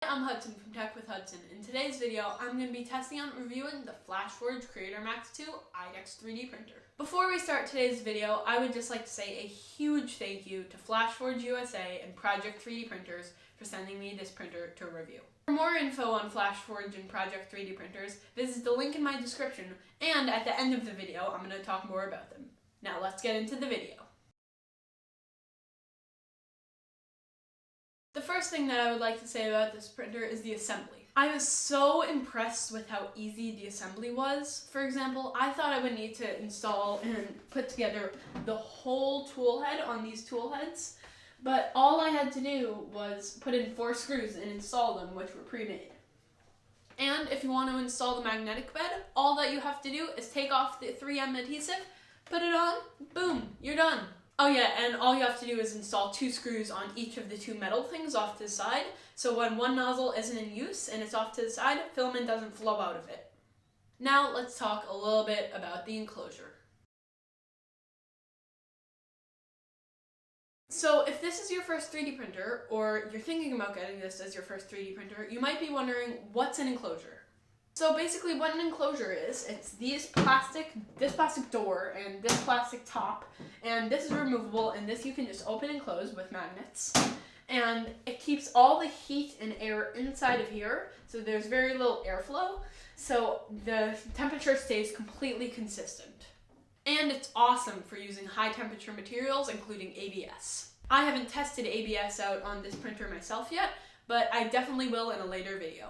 I'm Hudson from Tech with Hudson. In today's video, I'm going to be testing out and reviewing the FlashForge Creator Max 2 IDEX 3D printer. Before we start today's video, I would just like to say a huge thank you to FlashForge USA and Project 3D Printers for sending me this printer to review. For more info on FlashForge and Project 3D Printers, visit the link in my description, and at the end of the video, I'm going to talk more about them. Now let's get into the video. The first thing that I would like to say about this printer is the assembly. I was so impressed with how easy the assembly was. For example, I thought I would need to install and put together the whole tool head on these tool heads, but all I had to do was put in 4 screws and install them, which were pre-made. And if you want to install the magnetic bed, all that you have to do is take off the 3M adhesive, put it on, boom, you're done. Oh yeah, and all you have to do is install 2 screws on each of the 2 metal things off to the side, so when one nozzle isn't in use and it's off to the side, filament doesn't flow out of it. Now let's talk a little bit about the enclosure. So if this is your first 3D printer, or you're thinking about getting this as your first 3D printer, you might be wondering, what's an enclosure? So basically what an enclosure is, it's this plastic door and this plastic top, and this is removable, and this you can just open and close with magnets. And it keeps all the heat and air inside of here, so there's very little airflow, so the temperature stays completely consistent. And it's awesome for using high temperature materials, including ABS. I haven't tested ABS out on this printer myself yet, but I definitely will in a later video.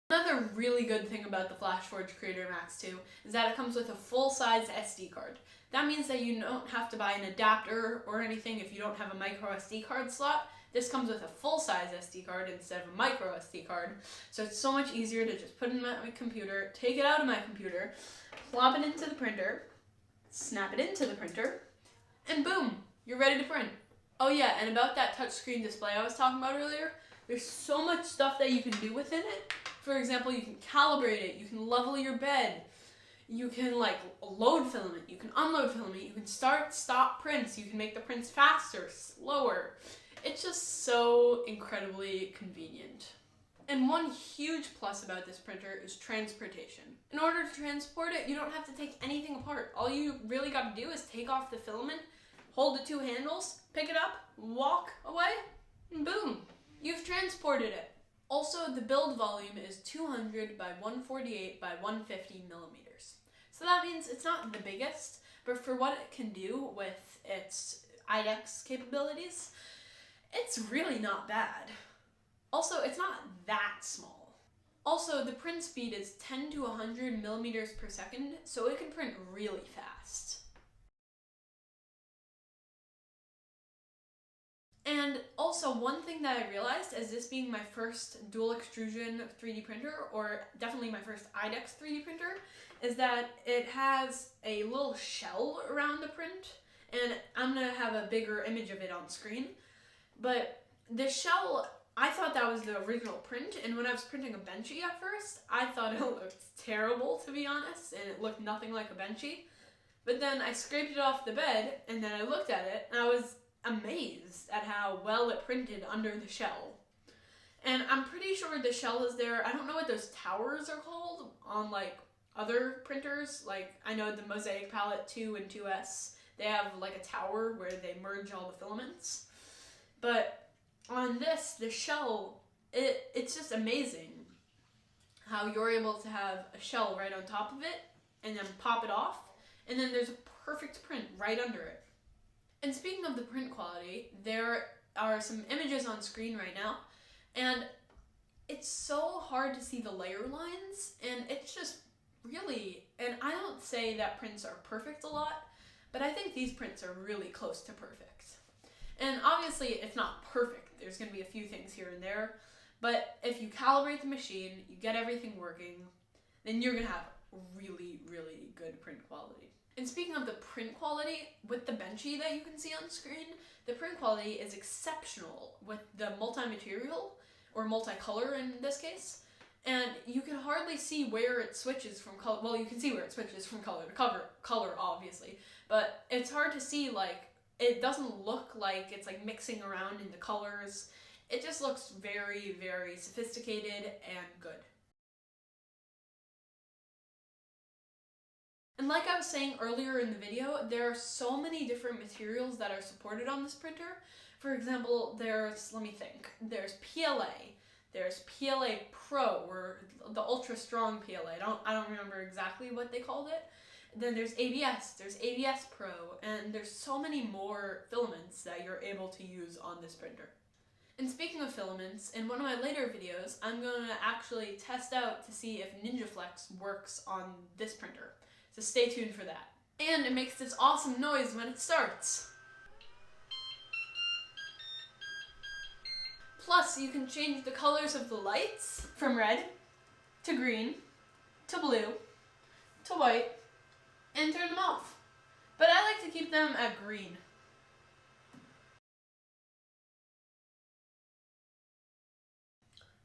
Another really good thing about the FlashForge Creator Max 2 is that it comes with a full-size SD card. That means that you don't have to buy an adapter or anything if you don't have a micro SD card slot. This comes with a full-size SD card instead of a micro SD card, so it's so much easier to just put it in my computer, take it out of my computer, plop it into the printer, snap it into the printer, and boom, you're ready to print. Oh yeah, and about that touchscreen display I was talking about earlier, there's so much stuff that you can do within it. For example, you can calibrate it, you can level your bed, you can load filament, you can unload filament, you can start, stop prints, you can make the prints faster, slower. It's just so incredibly convenient. And one huge plus about this printer is transportation. In order to transport it, you don't have to take anything apart. All you really got to do is take off the filament, hold the 2 handles, pick it up, walk away, and boom, you've transported it. Also, the build volume is 200 by 148 by 150 millimeters. So that means it's not the biggest, but for what it can do with its IDEX capabilities, it's really not bad. Also, it's not that small. Also, the print speed is 10 to 100 millimeters per second, so it can print really fast. And also, one thing that I realized, as this being my first dual extrusion 3D printer, or definitely my first IDEX 3D printer, is that it has a little shell around the print, and I'm going to have a bigger image of it on screen. But the shell, I thought that was the original print, and when I was printing a Benchy at first, I thought it looked terrible, to be honest, and it looked nothing like a Benchy. But then I scraped it off the bed, and then I looked at it, and I was amazed at how well it printed under the shell. And I'm pretty sure the shell is there. I don't know what those towers are called on other printers. I know the Mosaic Palette 2 and 2S, they have a tower where they merge all the filaments. But on this, the shell, it's just amazing how you're able to have a shell right on top of it and then pop it off, and then there's a perfect print right under it. And speaking of the print quality, there are some images on screen right now, and it's so hard to see the layer lines, and it's just really, and I don't say that prints are perfect a lot, but I think these prints are really close to perfect. And obviously it's not perfect, there's going to be a few things here and there, but if you calibrate the machine, you get everything working, then you're going to have really, really good print quality. And speaking of the print quality, with the Benchy that you can see on screen, the print quality is exceptional with the multi-material, or multicolor in this case, and you can hardly see where it switches from color. Well, you can see where it switches from color to color obviously, but it's hard to see it doesn't look like it's like mixing around in the colors. It just looks very, very sophisticated and good. And like I was saying earlier in the video, there are so many different materials that are supported on this printer. For example, there's there's PLA, there's PLA Pro, or the ultra strong PLA. I don't remember exactly what they called it. Then there's ABS Pro, and there's so many more filaments that you're able to use on this printer. And speaking of filaments, in one of my later videos, I'm going to actually test out to see if NinjaFlex works on this printer. So stay tuned for that. And it makes this awesome noise when it starts. Plus, you can change the colors of the lights from red to green to blue to white and turn them off. But I like to keep them at green.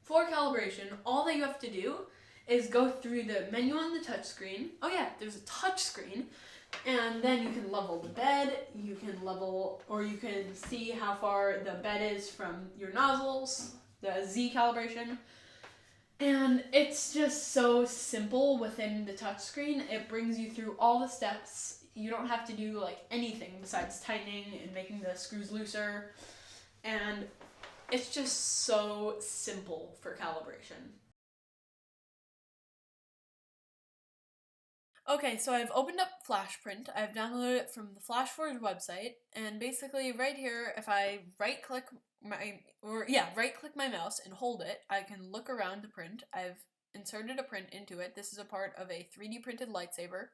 For calibration, all that you have to do is go through the menu on the touch screen. Oh yeah, there's a touch screen. And then you can level the bed, you can see how far the bed is from your nozzles, the Z calibration. And it's just so simple within the touch screen. It brings you through all the steps. You don't have to do like anything besides tightening and making the screws looser. And it's just so simple for calibration. Okay, so I've opened up FlashPrint. I've downloaded it from the FlashForge website, and basically right here, if I right-click my mouse and hold it, I can look around the print. I've inserted a print into it. This is a part of a 3D printed lightsaber,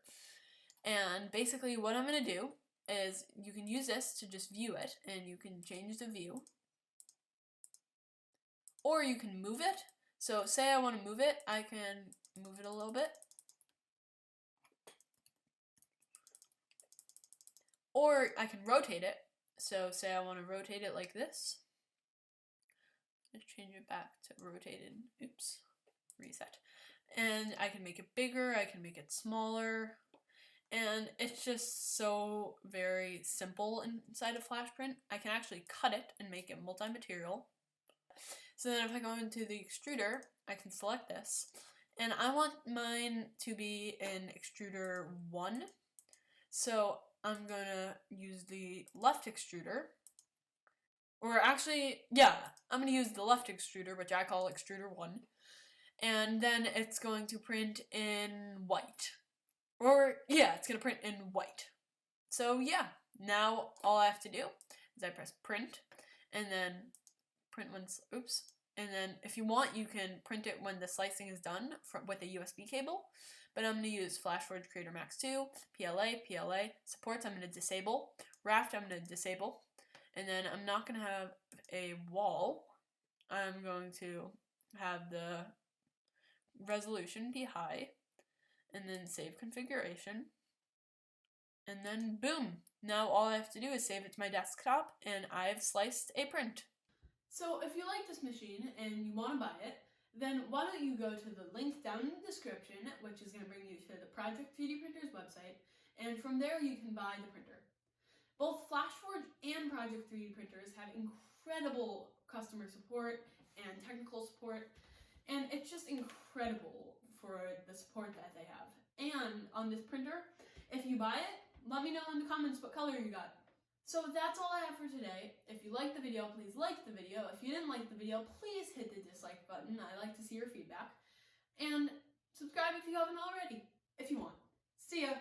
and basically what I'm going to do is you can use this to just view it, and you can change the view, or you can move it. So say I want to move it, I can move it a little bit. Or I can rotate it. So say I want to rotate it like this. Let's change it back to rotated. Oops. Reset. And I can make it bigger, I can make it smaller. And it's just so very simple inside of FlashPrint. I can actually cut it and make it multi-material. So then if I go into the extruder, I can select this. And I want mine to be in extruder 1. So I'm gonna use the left extruder, or actually, yeah, I'm gonna use the left extruder, which I call extruder 1, and then it's going to print in white, or yeah, it's gonna print in white. So yeah, now all I have to do is I press print, and then print once, oops, and then if you want, you can print it when the slicing is done with a USB cable. But I'm going to use FlashForge Creator Max 2, PLA, supports I'm going to disable, Raft I'm going to disable, and then I'm not going to have a wall. I'm going to have the resolution be high, and then save configuration, and then boom! Now all I have to do is save it to my desktop, and I've sliced a print. So if you like this machine and you want to buy it, then why don't you go to the link down in the description, which is going to bring you to the Project 3D Printers website, and from there you can buy the printer. Both FlashForge and Project 3D Printers have incredible customer support and technical support, and it's just incredible for the support that they have. And on this printer, if you buy it, let me know in the comments what color you got. So that's all I have for today. If you liked the video, please like the video. If you didn't like the video, please hit the dislike button. I like to see your feedback. And subscribe if you haven't already, if you want. See ya!